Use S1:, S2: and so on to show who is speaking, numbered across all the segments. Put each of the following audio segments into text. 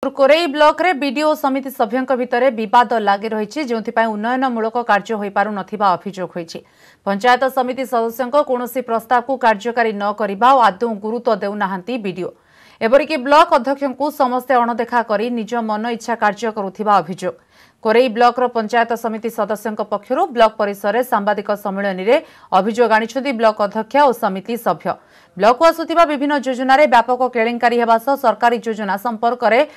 S1: Korei block रे BDO समिति सभ्यंक भितरे विवाद लागि रहिछि जोंथिपाई उन्नयनमूलक कार्य होई पारु नथिबा अभियोग होइछि। पंचायत समिति सदस्यंक कोनोसी प्रस्ताव को कार्यकारी न करिबा और आदौ गुरुत्व देउ नाहंती बीडीओ। एबरिकी ब्लॉक अध्यक्षंकु समस्ते अणदेखा करी निज मन इच्छा कार्य करुथिबा अभियोग। कोरेई ब्लॉक रो पंचायत समिति सदस्यंक पक्षरु ब्लॉक परिसर रे सांबादिक सम्मेलन रे अभियोग आनिछथि ब्लॉक अध्यक्ष और समिति सभ्य। ब्लॉक को आसुथिबा विभिन्न योजना रे व्यापक केलेंकारी हेबा सह सरकारी योजना संपर्क रे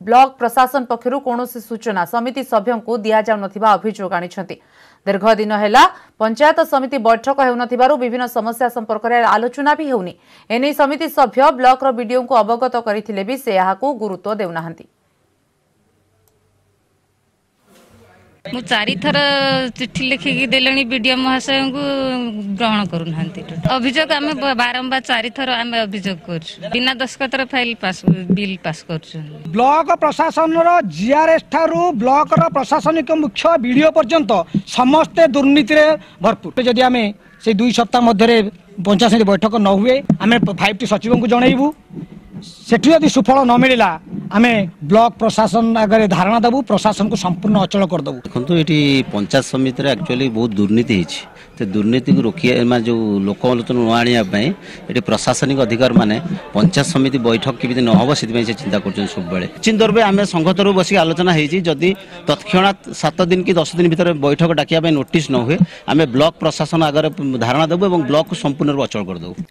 S1: ब्लॉक प्रशासन पक्षरु कोनोसी सूचना समिति सभ्यंकु दिया जाउ नथिबा अभियोग आनिछथि। दीर्घ दिन हेला पंचायत समिति बैठक हेउनथिबारु विभिन्न समस्या संपर्क रे आलोचना भी हेउनी। एनै समिति सभ्य ब्लॉक रो बीडीओ को अवगत करिथिले भी से याहाकु गुरुत्व देउ नाहंती।
S2: मु चारि थर चिठी लिखिकी देलेनी बीडीओ महाशय को ग्रहण करूना अभियोग आम बारंबार चारि थर आम अभियोग कर बिना दस्खतर फाइल पास बिल पास कर
S3: ब्लॉक प्रशासन जीआरएस ठारू ब्लॉक प्रशासनिक मुख्य बीडीओ पर्यंत समस्ते दुर्नीति भरपूर। जदि आम से 2 सप्ताह मध्य पंचायत समिति बैठक न हुए आम 5टी सचिव को जनइबू सेठी यदि सुफल न मिलला आमे ब्लॉक प्रशासन आगे धारणा देबू प्रशासन को संपूर्ण अचल कर देबू।
S4: देखो ये पंचायत समिति एक्चुअली बहुत दुर्नीति होती तो दुर्नीति को रोकिए मैं जो लोक आलोचना न आने ये प्रशासनिक अधिकार माने पंचायत समिति बैठक केमी न हम से चिंता कर सब चिंतन आम संघ तरफ बस आलोचना होती तत्क्षणात 7 दिन कि 10 दिन भीतर बैठक डाकिया नोटिस न हुए आम ब्लॉक प्रशासन आगे धारणा देबू और ब्लॉक को संपूर्ण अचल कर देबू।